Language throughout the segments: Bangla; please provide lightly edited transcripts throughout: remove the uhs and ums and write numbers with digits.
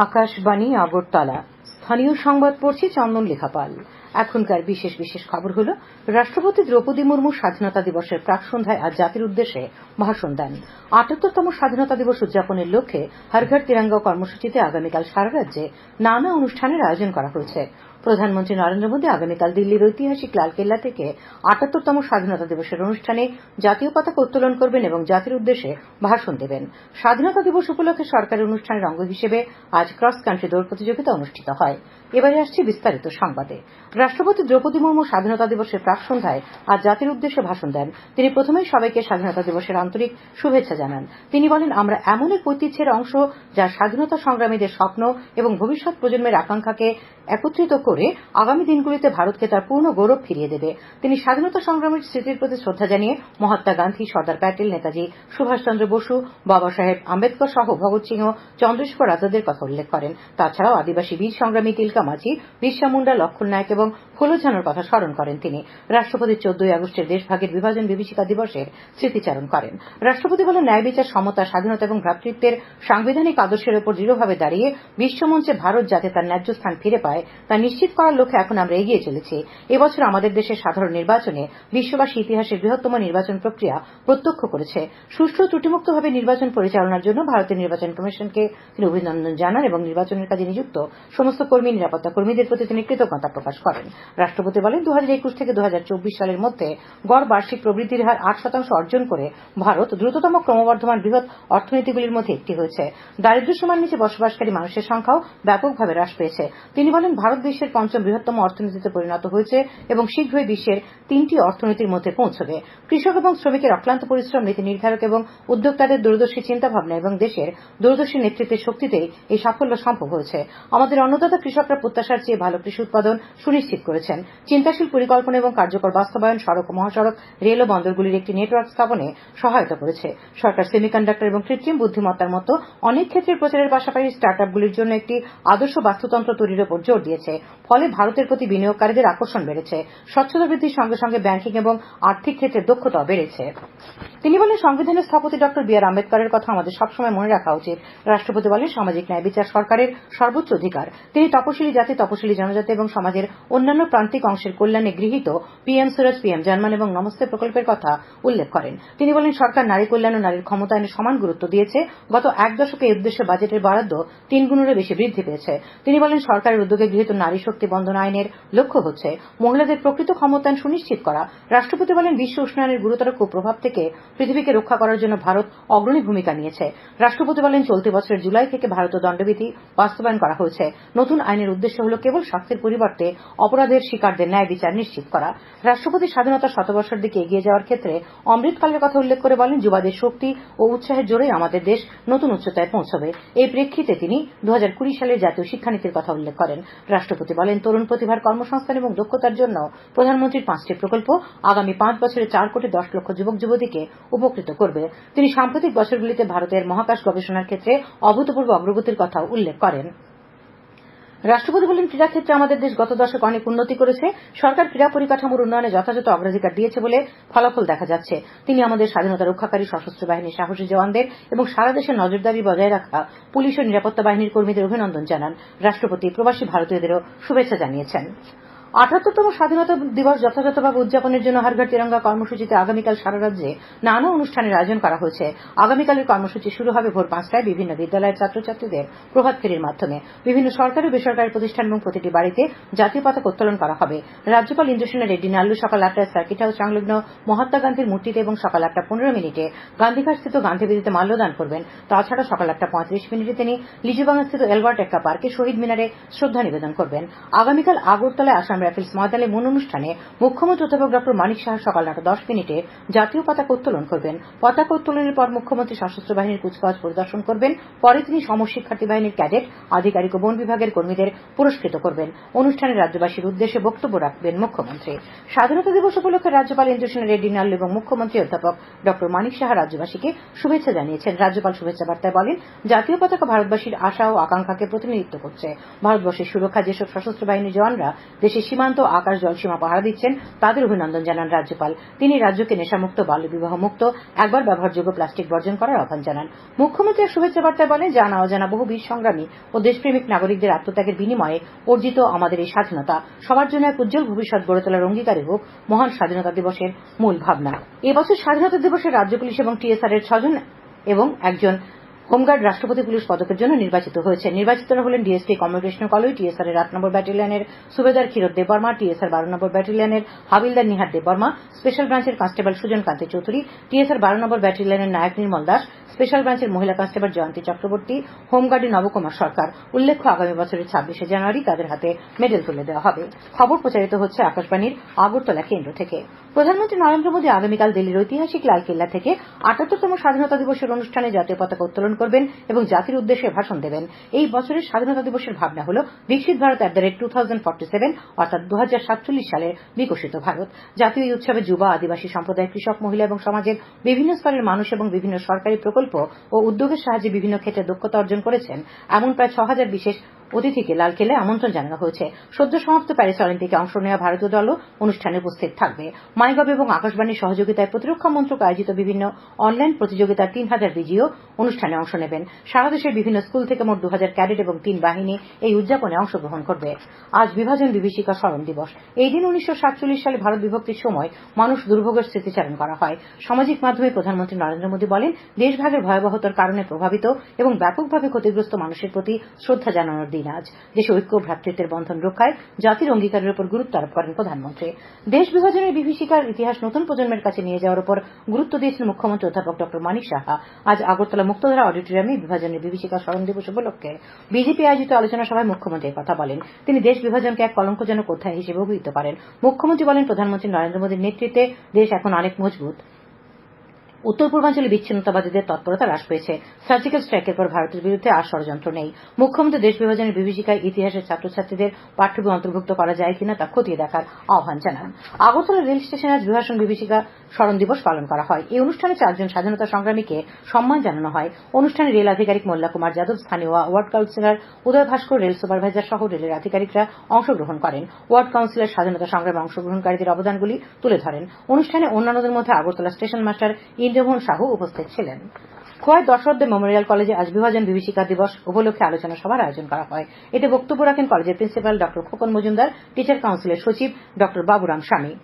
আকাশবাণী আগরতলা। স্থানীয় সংবাদ পড়ছি চন্দন লেখাপাল। এখনকার বিশেষ বিশেষ খবর হল, রাষ্ট্রপতি দ্রৌপদী মুর্মু স্বাধীনতা দিবসের প্রাক সন্ধ্যায় আজ জাতির উদ্দেশ্যে ভাষণ দেন। ৭৮তম স্বাধীনতা দিবস উদযাপনের লক্ষ্যে হর ঘর তিরঙ্গা কর্মসূচিতে আগামীকাল সারা রাজ্যে নানা অনুষ্ঠানের আয়োজন করা হয়েছে। প্রধানমন্ত্রী নরেন্দ্র মোদী আগামীকাল দিল্লির ঐতিহাসিক লালকেল্লা থেকে ৭৮তম স্বাধীনতা দিবসের অনুষ্ঠানে জাতীয় পতাকা উত্তোলন করবেন এবং জাতির উদ্দেশ্যে ভাষণ দেবেন। স্বাধীনতা দিবস উপলক্ষে সরকারি অনুষ্ঠানের অঙ্গ হিসেবে আজ ক্রস কান্ট্রি দৌড় প্রতিযোগিতা অনুষ্ঠিত হয়। এবারে আসছে বিস্তারিত সংবাদে। রাষ্ট্রপতি দ্রৌপদী মুর্মু স্বাধীনতা দিবসের প্রাক সন্ধ্যায় আজ জাতির উদ্দেশ্যে ভাষণ দেন। তিনি প্রথমেই সবাইকে স্বাধীনতা দিবসের আন্তরিক শুভেচ্ছা জানান। তিনি বলেন, আমরা এমন এক ঐতিহ্যের অংশ যা স্বাধীনতা সংগ্রামীদের স্বপ্ন এবং ভবিষ্যৎ প্রজন্মের আকাঙ্ক্ষাকে একত্রিত করে আগামী দিনগুলিতে ভারতকে তার পূর্ণ গৌরব ফিরিয়ে দেবে। তিনি স্বাধীনতা সংগ্রামের স্মৃতির প্রতি শ্রদ্ধা জানিয়ে মহাত্মা গান্ধী, সর্দার প্যাটেল, নেতাজি সুভাষচন্দ্র বসু, বাবা সাহেব আম্বেদকর সহ ভগৎ সিংহ, চন্দ্রশেখর আজাদের কথা উল্লেখ করেন। তাছাড়াও আদিবাসী বীর সংগ্রামী তিলকা মাঝি, বিরসা মুন্ডা, লক্ষণ নায়ক এবং ফুলো ঝানোর কথা স্মরণ করেন। তিনি রাষ্ট্রপতি 14ই আগস্টের দেশভাগের বিভাজন বিভীষিকা দিবসের স্মৃতিচারণ করেন। রাষ্ট্রপতি বলেন, ন্যায় বিচার, সমতা, স্বাধীনতা এবং ভ্রাতৃত্বের সাংবিধানিক আদর্শের উপর দৃঢ়ভাবে দাঁড়িয়ে বিশ্বমঞ্চে ভারত যাতে তার ন্যায্য স্থান ফিরে পায় তা নিশ্চিত করার লক্ষ্যে এখন আমরা এগিয়ে চলেছি। এবছর আমাদের দেশের সাধারণ নির্বাচনে বিশ্ববাসী ইতিহাসের বৃহত্তম নির্বাচন প্রক্রিয়া প্রত্যক্ষ করেছে। সুষ্ঠু ও ত্রুটিমুক্তভাবে নির্বাচন পরিচালনার জন্য ভারতের নির্বাচন কমিশনকে তিনি অভিনন্দন জানান এবং নির্বাচনের কাজে নিযুক্ত সমস্ত কর্মী, নিরাপত্তা কর্মীদের প্রতি তিনি কৃতজ্ঞতা প্রকাশ করেন। রাষ্ট্রপতি বলেন, 2021 থেকে 2024 সালের মধ্যে গড় বার্ষিক প্রবৃদ্ধির হার 8% অর্জন করে ভারত দ্রুততম ক্রমবর্ধমান বৃহৎ অর্থনীতিগুলির মধ্যে একটি হয়েছে। দারিদ্র্য সীমার নিচে বসবাসকারী মানুষের সংখ্যাও ব্যাপকভাবে হ্রাস পেয়েছে। তিনি বলেন, ভারত বিশ্বের 5ম বৃহত্তম অর্থনীতিতে পরিণত হয়েছে এবং শীঘ্রই বিশ্বের 3টি অর্থনীতির মধ্যে পৌঁছবে। কৃষক এবং শ্রমিকের অক্লান্ত পরিশ্রম, নীতি নির্ধারক এবং উদ্যোক্তাদের দূরদর্শী চিন্তাভাবনা এবং দেশের দূরদর্শী নেতৃত্বের শক্তিতেই এই সাফল্য সম্ভব হয়েছে। আমাদের অন্নদাতা কৃষকরা প্রত্যাশার চেয়ে ভালো কৃষি উৎপাদন সুনিশ্চিত করেছেন। চিন্তাশীল পরিকল্পনা এবং কার্যকর বাস্তবায়ন সড়ক ও মহাসড়ক, রেল ও বন্দরগুলির একটি নেটওয়ার্ক স্থাপনে সহায়তা করেছে। সরকার সেমিকন্ডাক্টর এবং কৃত্রিম বুদ্ধিমত্তার মতো অনেক ক্ষেত্রের প্রচারের পাশাপাশি স্টার্টআপগুলির জন্য একটি আদর্শ বাস্তুতন্ত্র তৈরির উপর জোর দিয়েছে। ফলে ভারতের প্রতি বিনিয়োগকারীদের আকর্ষণ বেড়েছে। স্বচ্ছতা বৃদ্ধির সঙ্গে সঙ্গে ব্যাংকিং এবং আর্থিক ক্ষেত্রে দক্ষতাও বেড়েছে। তিনি বলেন, সংবিধানের স্থপতি ডক্টর বি আর আম্বেদকরের কথা আমাদের সবসময় মনে রাখা উচিত। রাষ্ট্রপতি বলেন, সামাজিক ন্যায় বিচার সরকারের সর্বোচ্চ অধিকার। তিনি তপশিলি জাতি, তপশিলি জনজাতি এবং সমাজের অন্যান্য প্রান্তিক অংশের কল্যাণে গৃহীত পিএম সুরজ, পিএম জানমান এবং নমস্তে প্রকল্পের কথা উল্লেখ করেন। তিনি বলেন, সরকার নারী কল্যাণ ও নারীর ক্ষমতায়নে সমান গুরুত্ব দিয়েছে। গত এক দশকে এই উদ্দেশ্যে বাজেটের বরাদ্দ 3 গুণেরও বেশি বৃদ্ধি পেয়েছে। তিনি বলেন, সরকারের উদ্যোগে গৃহীত নারী শক্তি বন্দন আইনের লক্ষ্য হচ্ছে মহিলাদের প্রকৃত ক্ষমতায়ন সুনিশ্চিত করা। রাষ্ট্রপতি বলেন, বিশ্ব উষ্ণায়নের গুরুতর কুপ্রভাব থেকে পৃথিবীকে রক্ষা করার জন্য ভারত অগ্রণী ভূমিকা নিয়েছে। রাষ্ট্রপতি বলেন, চলতি বছরের জুলাই থেকে ভারতীয় দণ্ডবিধি বাস্তবায়ন করা হয়েছে। নতুন আইনের উদ্দেশ্য হল কেবল শাস্তির পরিবর্তে অপরাধের শিকারদের ন্যায় বিচার নিশ্চিত করা। রাষ্ট্রপতি স্বাধীনতার শতবর্ষের দিকে এগিয়ে যাওয়ার ক্ষেত্রে অমৃতকালের কথা উল্লেখ করে বলেন, যুবাদের শক্তি ও উৎসাহের জোরেই আমাদের দেশ নতুন উচ্চতায় পৌঁছবে। এই প্রেক্ষিতে তিনি 2020 সালের জাতীয় শিক্ষানীতির কথা উল্লেখ করেন। রাষ্ট্রপতি বলেন, তরুণ প্রতিভার কর্মসংস্থান এবং দক্ষতার জন্য প্রধানমন্ত্রীর 5টি প্রকল্প আগামী 5 বছরে 4 কোটি 10 লক্ষ যুবক যুবতীকে উপকৃত করবে। তিনি সাম্প্রতিক বছরগুলিতে ভারতের মহাকাশ গবেষণার ক্ষেত্রে অভূতপূর্ব অগ্রগতির কথা উল্লেখ করেন। রাষ্ট্রপতি বলেন, ক্রীড়া ক্ষেত্রে আমাদের দেশ গত দশকে অনেক উন্নতি করেছে। সরকার ক্রীড়া পরিকাঠামোর উন্নয়নে যথাযথ অগ্রাধিকার দিয়েছে বলে ফলাফল দেখা যাচ্ছে। তিনি আমাদের স্বাধীনতা রক্ষাকারী সশস্ত্র বাহিনীর সাহসী জওয়ানদের এবং সারা দেশে নজরদারি বজায় রাখা পুলিশ ও নিরাপত্তা বাহিনীর কর্মীদের অভিনন্দন জানান। রাষ্ট্রপতি প্রবাসী ভারতীয়দেরও শুভেচ্ছা জানিয়েছেন। ৭৮তম স্বাধীনতা দিবস যথাযথভাবে উদযাপনের জন্য হর ঘর তিরঙ্গা কর্মসূচিতে আগামীকাল সারা রাজ্যে নানা অনুষ্ঠানের আয়োজন করা হয়েছে। আগামীকালের কর্মসূচি শুরু হবে ভোর 5টায় বিভিন্ন বিদ্যালয়ের ছাত্রছাত্রীদের প্রভাত ফেরির মাধ্যমে। বিভিন্ন সরকারি ও বেসরকারি প্রতিষ্ঠান এবং প্রতিটি বাড়িতে জাতীয় পতাকা উত্তোলন করা হবে। রাজ্যপাল ইন্দ্রসেনা রেড্ডি নাল্লু সকাল 8টায় সার্কিট হাউস সংলগ্ন মহাত্মা গান্ধীর মূর্তিতে এবং সকাল 8:15 গান্ধীঘাটস্থিত গান্ধীবেদিতে মাল্যদান করবেন। তাছাড়া সকাল 8:35 তিনি লিচুবাগানস্থিত এলবার্ট এক্কা পার্কে শহীদ মিনারে শ্রদ্ধা নিবেদন করবেন। আগামীকাল আগরতলায় আসাম রাইফেলস ময়দানে মূল অনুষ্ঠানে মুখ্যমন্ত্রী অধ্যাপক ডক্টর মানিক সাহা সকাল 8:10 জাতীয় পতাকা উত্তোলন করবেন। পতাকা উত্তোলনের পর মুখ্যমন্ত্রী সশস্ত্র বাহিনীর কুচকাওয়াজ পরিদর্শন করবেন। পরে তিনি সমশিক্ষার্থী বাহিনীর ক্যাডেট, আধিকারিক ও বন বিভাগের কর্মীদের পুরস্কৃত করবেন। অনুষ্ঠানে রাজ্যবাসীর উদ্দেশ্যে বক্তব্য রাখবেন মুখ্যমন্ত্রী। স্বাধীনতা দিবস উপলক্ষে রাজ্যপাল ইন্দ্রসেনা রেড্ডি নাল্লু এবং মুখ্যমন্ত্রী অধ্যাপক ডক্টর মানিক সাহা রাজ্যবাসীকে শুভেচ্ছা জানিয়েছেন। রাজ্যপাল শুভেচ্ছা বার্তায় বলেন, জাতীয় পতাকা ভারতবাসীর আশা ও আকাঙ্ক্ষাকে প্রতিনিধিত্ব করছে। ভারতবর্ষের সুরক্ষায় যেসব সশস্ত্র বাহিনীর জওয়ানরা দেশের সীমান্ত আকাশ জলসীমা পাহারা দিচ্ছেন তাদের অভিনন্দন জানান রাজ্যপাল। তিনি রাজ্যকে নেশামুক্ত, বাল্যবিবাহ মুক্ত, একবার ব্যবহারযোগ্য প্লাস্টিক বর্জন করার আহ্বান জানান। মুখ্যমন্ত্রী এক শুভেচ্ছা বার্তায় বলেন, জানা অজানা বহু বীর সংগ্রামী ও দেশপ্রেমিক নাগরিকদের আত্মত্যাগের বিনিময়ে অর্জিত আমাদের এই স্বাধীনতা সবার জন্য এক উজ্জ্বল ভবিষ্যৎ গড়ে তোলার অঙ্গীকারী হোক মহান স্বাধীনতা দিবসের মূল ভাবনা। এবছর স্বাধীনতা দিবসে রাজ্য পুলিশ এবং টিএসআর এর 6 জন এবং একজন হোমগার্ড রাষ্ট্রপতি পুলিশ পদকের জন্য নির্বাচিত হয়েছে। নির্বাচিতরা হলেন ডিএসপি কমলকৃষ্ণ কলই, টিএসআর এর 8 নম্বর ব্যাটালিয়নের সুবেদার ক্ষীরোদ দেববর্মা, টিএসআর 12 নম্বর ব্যাটালিয়নের হাবিলদার নিহার দেববর্মা, স্পেশাল ব্রাঞ্চের কনস্টেবল সুজন কান্তি চৌধুরী, টিএসআর 12 নম্বর ব্যাটালিয়নের নায়ক নির্মল দাস, স্পেশাল ব্রাঞ্চের মহিলা কনস্টেবল জয়ন্তী চক্রবর্তী, হোমগার্ডে নবকুমার সরকার। উল্লেখ্য, আগামী বছরের 26শে জানুয়ারি তাদের হাতে মেডেল তুলে দেওয়া হবে। খবর প্রচারিত হচ্ছে আকাশবাণীর আগরতলা কেন্দ্র থেকে। প্রধানমন্ত্রী নরেন্দ্র মোদী আগামীকাল দিল্লির ঐতিহাসিক লালকেল্লা থেকে ৭৮তম স্বাধীনতা দিবসের অনুষ্ঠানে জাতীয় পতাকা উত্তোলন করবেন এবং জাতির উদ্দেশ্যে ভাষণ দেবেন। এই বছরের স্বাধীনতা দিবসের ভাবনা হল বিকশিত ভারত @2047 অর্থাৎ 2047 সালের বিকশিত ভারত। জাতীয় এই উৎসবে যুবা, আদিবাসী সম্প্রদায়, কৃষক, মহিলা এবং সমাজের বিভিন্ন স্তরের মানুষ এবং বিভিন্ন সরকারি প্রকল্প ও উদ্যোগের সাহায্যে বিভিন্ন ক্ষেত্রে দক্ষতা অর্জন করেছেন এমন প্রায় ৬,০০০ বিশেষ অতিথিকে লালকেল্লায় আমন্ত্রণ জানানো হয়েছে। সদ্য সমাপ্ত প্যারিস অলিম্পিকে অংশ নেওয়া ভারতীয় দলও অনুষ্ঠানে উপস্থিত থাকবে। মাইগভ এবং আকাশবাণীর সহযোগিতায় প্রতিরক্ষা মন্ত্রক আয়োজিত বিভিন্ন অনলাইন প্রতিযোগিতার ৩,০০০ বিজয়ীও অনুষ্ঠানে অংশ নেবেন। সারা দেশের বিভিন্ন স্কুল থেকে মোট ২,০০০ ক্যাডেট এবং ৩ বাহিনী এই উদযাপনে অংশগ্রহণ করবে। আজ বিভাজন বিভীষিকা স্মরণ দিবস। এই দিন ১৯৪৭ সালে ভারত বিভক্তির সময় মানুষ দুর্ভোগের স্মৃতিচারণ করা হয়। সামাজিক মাধ্যমে প্রধানমন্ত্রী নরেন্দ্র মোদী বলেন, দেশভাগের ভয়াবহতার কারণে প্রভাবিত এবং ব্যাপকভাবে ক্ষতিগ্রস্ত মানুষের প্রতি শ্রদ্ধা জানানোর দিন আজ। দেশে ঐক্য, ভ্রাতৃত্বের বন্ধন রক্ষায় জাতির অঙ্গীকারের উপর গুরুত্ব আরোপ করেন প্রধানমন্ত্রী। দেশ বিভাজনের বিভীষিকার ইতিহাস নতুন প্রজন্মের কাছে নিয়ে যাওয়ার উপর গুরুত্ব দিয়েছেন মুখ্যমন্ত্রী অধ্যাপক ড মানিক সাহা। আজ আগরতলা মুক্তধারা অডিটোরিয়ামে বিভাজনের বিভীষিকা স্মরণ দিবস উপলক্ষে বিজেপি আয়োজিত আলোচনা সভায় মুখ্যমন্ত্রী কথা বলেন। তিনি দেশ বিভাজনকে এক কলঙ্কজনক অধ্যায় হিসেবে অভিহিত করেন। মুখ্যমন্ত্রী বলেন, প্রধানমন্ত্রী নরেন্দ্র মোদীর নেতৃত্বে দেশ এখন অনেক মজবুত। উত্তর পূর্বাঞ্চলে বিচ্ছিন্নতাবাদীদের তৎপরতা হ্রাস পেয়েছে। সার্জিক্যাল স্ট্রাইকের পর ভারতের বিরুদ্ধে আর ষড়যন্ত্র নেই। মুখ্যমন্ত্রী দেশ বিভাজনের বিভীষিকায় ইতিহাসের ছাত্রছাত্রীদের পাঠ্যবই অন্তর্ভুক্ত করা যায় কিনা তা খতিয়ে দেখার আহ্বান জানান। আগরতলা রেল স্টেশনে আজ বিভাজন বিভীষিকা স্মরণ দিবস পালন করা হয়। এই অনুষ্ঠানে 4 জন স্বাধীনতা সংগ্রামীকে সম্মান জানানো হয়। অনুষ্ঠানে রেল আধিকারিক মোল্লা কুমার যাদব, স্থানীয় ওয়ার্ড কাউন্সিলর উদয় ভাস্কর, রেল সুপারভাইজার সহ রেলের আধিকারিকরা অংশগ্রহণ করেন। ওয়ার্ড কাউন্সিলর স্বাধীনতা সংগ্রামে অংশগ্রহণকারীদের অবদানগুলি তুলে ধরেন। অনুষ্ঠানে অন্যান্যদের মধ্যে আগরতলা স্টেশন মাস্টার ইন্দ্রমোহন সাহু উপস্থিত ছিলেন। খোয়াই দশরথদেব মেমোরিয়াল কলেজে আজ বিভাজন বিভীষিকা দিবস উপলক্ষে আলোচনা সভার আয়োজন করা হয়। এতে বক্তব্য রাখেন কলেজের প্রিন্সিপাল ড খোকন মজুমদার, টিচার কাউন্সিলের সচিব ড বাবুরাম স্বামী।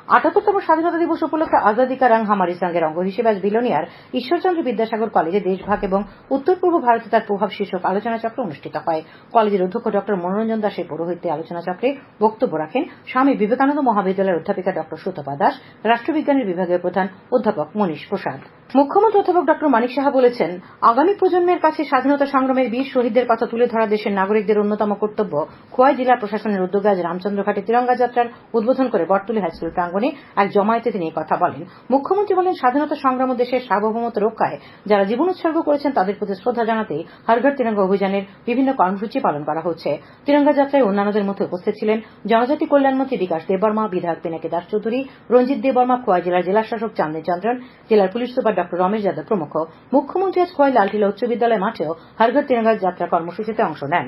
৭৮তম স্বাধীনতা দিবস উপলক্ষে আজাদি কা রং হামারি সঙ্গের অঙ্গ হিসেবে আজ বিলোনিয়ার ঈশ্বরচন্দ্র বিদ্যাসাগর কলেজে দেশভাগ এবং উত্তর পূর্ব ভারতে তার প্রভাব শীর্ষক আলোচনা চক্র অনুষ্ঠিত হয়। কলেজের অধ্যক্ষ ড মনোরঞ্জন দাসের পৌরোহিত্যে আলোচনা চক্রে বক্তব্য রাখেন স্বামী বিবেকানন্দ মহাবিদ্যালয়ের অধ্যাপিকা ড সুতপা দাস, রাষ্ট্রবিজ্ঞানের বিভাগীয় প্রধান অধ্যাপক মনীষ প্রসাদ। মুখ্যমন্ত্রী অধ্যাপক ড মানিক সাহা বলেছেন, আগামী প্রজন্মের কাছে স্বাধীনতা সংগ্রামের বীর শহীদদের কথা তুলে ধরা দেশের নাগরিকদের অন্যতম কর্তব্য। খোয়াই জেলা প্রশাসনের উদ্যোগে আজ রামচন্দ্রঘাটে তিরঙ্গা যাত্রার উদ্বোধন করে বটতলী হাইস্কুল প্রাঙ্গণে এক জমায়েতে তিনি কথা বলেন। মুখ্যমন্ত্রী বলেন, স্বাধীনতা সংগ্রাম ও দেশের সার্বভৌমত্ব রক্ষায় যারা জীবন উৎসর্গ করেছেন তাদের প্রতি শ্রদ্ধা জানাতে হর ঘর তিরঙ্গা অভিযানের বিভিন্ন কর্মসূচি পালন করা হচ্ছে। তিরঙ্গা যাত্রায় অন্যান্যদের মধ্যে উপস্থিত ছিলেন জনজাতি কল্যাণমন্ত্রী বিকাশ দেববর্মা, বিধায়ক পিনাকি দাস চৌধুরী, রঞ্জিত দেববর্মা, খোয়াই জেলার জেলাশাসক চাঁদনী চন্দ্রন, জেলার পুলিশ সুপার ড রমেশ যাদব প্রমুখ। মুখ্যমন্ত্রী আজ খোয়াই লালটিলা উচ্চ বিদ্যালয় মাঠেও হর ঘর তিরঙ্গা যাত্রা কর্মসূচিতে অংশ নেন।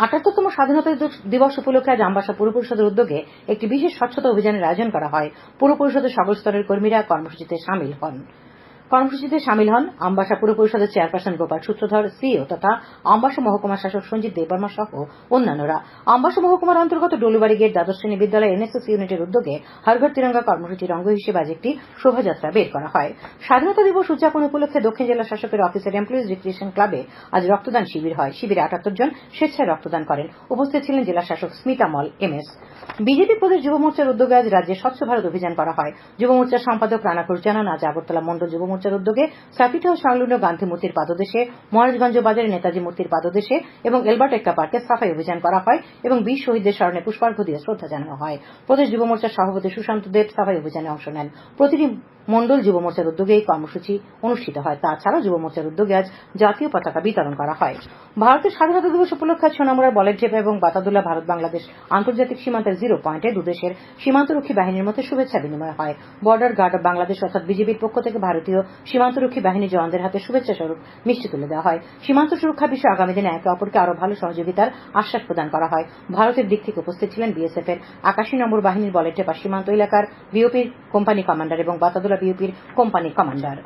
৭৮তম স্বাধীনতা দিবস উপলক্ষে আজ আমবাসা পুর পরিষদের উদ্যোগে একটি বিশেষ স্বচ্ছতা অভিযানের আয়োজন করা হয়। পুর পরিষদের সকল স্তরের কর্মীরা কর্মসূচিতে সামিল হন আমবাসা পুর পরিষদের চেয়ারপারসন গোপাল সূত্রধর, সিইও তথা আমবাসা মহকুমা শাসক সঞ্জিত দেববর্মা সহ অন্যান্যরা। আমবাসা মহকুমার অন্তর্গত ডলুবাড়ি গেট দ্বাদশ শ্রেণী বিদ্যালয় এনএসএস ইউনিটের উদ্যোগে হর ঘর তিরঙ্গা কর্মসূচির অঙ্গ হিসেবে আজ একটি শোভাযাত্রা বের করা হয়। স্বাধীনতা দিবস উদযাপন উপলক্ষে দক্ষিণ জেলা শাসকের অফিসের এমপ্লয়িজ রিক্রিয়েশন ক্লাবে আজ রক্তদান শিবির হয়। শিবিরে ৭৮ জন স্বেচ্ছায় রক্তদান করেন। উপস্থিত ছিলেন জেলা শাসক স্মিতা মল, এমএস। বিজেপি প্রদেশ যুব মোর্চার উদ্যোগে আজ রাজ্যে স্বচ্ছ ভারত অভিযান করা হয়। যুব মোর্চার সম্পাদক রানা ঘোষ জানান, আজ আগরতলা মন্ডল যুব মোর্চার উদ্যোগে সার্কিট হাউস সংলগ্ন গান্ধী মূর্তির পাদদেশে, মহারাজগঞ্জ বাজারে নেতাজি মূর্তির পাদদেশে এবং এলবার্ট এক্কা পার্কে সাফাই অভিযান করা হয় এবং বীর শহীদদের স্মরণে পুষ্পার্ঘ্য দিয়ে শ্রদ্ধা জানানো হয়। প্রদেশ যুব মোর্চার সভাপতি সুশান্ত দেব সাফাই অভিযানে অংশ নেন। প্রতিটি মন্ডল যুব মোর্চার উদ্যোগে এই কর্মসূচি অনুষ্ঠিত হয়। তাছাড়াও যুব মোর্চার উদ্যোগে আজ জাতীয় পতাকা বিতরণ করা হয়। ভারতের স্বাধীনতা দিবস উপলক্ষে সোনামুড়ার বলেরঢেপা এবং বাতাদুলা ভারত বাংলাদেশ আন্তর্জাতিক সীমান্তের জিরো পয়েন্টে দুদেশের সীমান্তরক্ষী বাহিনীর মধ্যে শুভেচ্ছা বিনিময় হয়। বর্ডার গার্ড অব বাংলাদেশ অর্থাৎ বিজিবির পক্ষ থেকে ভারতীয় সীমান্তরক্ষী বাহিনী জওয়ানদের হাতে শুভেচ্ছা স্বরূপ মিষ্টি তুলে দেওয়া হয়। সীমান্ত সুরক্ষা বিষয়ে আগামী দিনে একে অপরকে আরও ভালো সহযোগিতার আশ্বাস প্রদান করা হয়। ভারতের দিক থেকে উপস্থিত ছিলেন বিএসএফ এর ৮১ নম্বর বাহিনীর বলের টেপা সীমান্ত এলাকার বিওপির কোম্পানি কমান্ডার এবং বাতাদোলা বিওপির কোম্পানি কমান্ডার।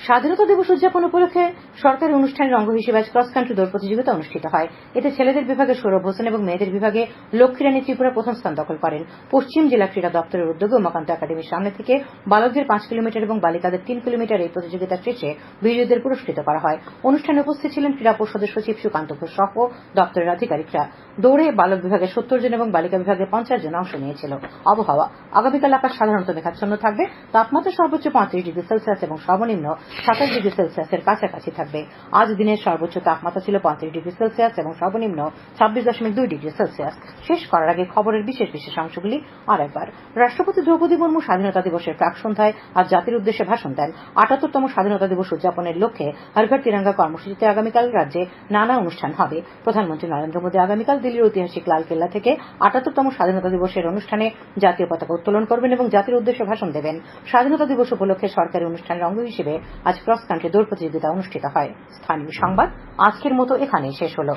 স্বাধীনতা দিবস উদযাপন উপলক্ষে সরকারি অনুষ্ঠানের অঙ্গ হিসেবে আজ ক্রস কান্ট্রি দৌড় প্রতিযোগিতা অনুষ্ঠিত হয়। এতে ছেলেদের বিভাগে সৌরভ হোসেন এবং মেয়েদের বিভাগে লক্ষ্মী রানী ত্রিপুরা প্রথম স্থান দখল করেন। পশ্চিম জেলা ক্রীড়া দপ্তরের উদ্যোগে উমাকান্ত একাডেমির সামনে থেকে বালকদের ৫ কিলোমিটার এবং বালিকাদের ৩ কিলোমিটার এই প্রতিযোগিতার শেষে বিজয়ীদের পুরস্কৃত করা হয়। অনুষ্ঠানে উপস্থিত ছিলেন ক্রীড়া পর্ষদের সচিব সুকান্ত ঘোষ সহ দপ্তরের আধিকারিকরা। দৌড়ে বালক বিভাগে ৭০ জন এবং বালিকা বিভাগে ৫০ জন অংশ নিয়েছিল। আবহাওয়া আগামীকাল আকাশ সাধারণত মেঘাচ্ছন্ন থাকবে। তাপমাত্রা সর্বোচ্চ ৩৫ ডিগ্রি সেলসিয়াস এবং সর্বনিম্ন ২৭ ডিগ্রি সেলসিয়াসের কাছাকাছি থাকবে। আজ দিনের সর্বোচ্চ তাপমাত্রা ছিল ৩৫ ডিগ্রি সেলসিয়াস এবং সর্বনিম্ন ২৬.২ ডিগ্রি সেলসিয়াস। শেষ করার আগে খবরের বিশেষ বিশেষ অংশগুলি আরেকবার। রাষ্ট্রপতি দ্রৌপদী মুর্মু স্বাধীনতা দিবসের প্রাক সন্ধ্যায় আজ জাতির উদ্দেশ্যে ভাষণ দেন। ৭৮তম স্বাধীনতা দিবস উদযাপনের লক্ষ্যে হর ঘর তিরঙ্গা কর্মসূচিতে আগামীকাল রাজ্যে নানা অনুষ্ঠান হবে। প্রধানমন্ত্রী নরেন্দ্র মোদী আগামীকাল দিল্লির ঐতিহাসিক লালকেল্লা থেকে ৭৮তম স্বাধীনতা দিবসের অনুষ্ঠানে জাতীয় পতাকা উত্তোলন করবেন এবং জাতির উদ্দেশ্যে ভাষণ দেবেন। স্বাধীনতা দিবস উপলক্ষে সরকারি অনুষ্ঠানের অঙ্গ হিসেবে আজ ক্রস কান্ট্রি দৌড় প্রতিযোগিতা অনুষ্ঠিত হয়। স্থানীয় সংবাদ আজকের মতো এখানেই শেষ হলো।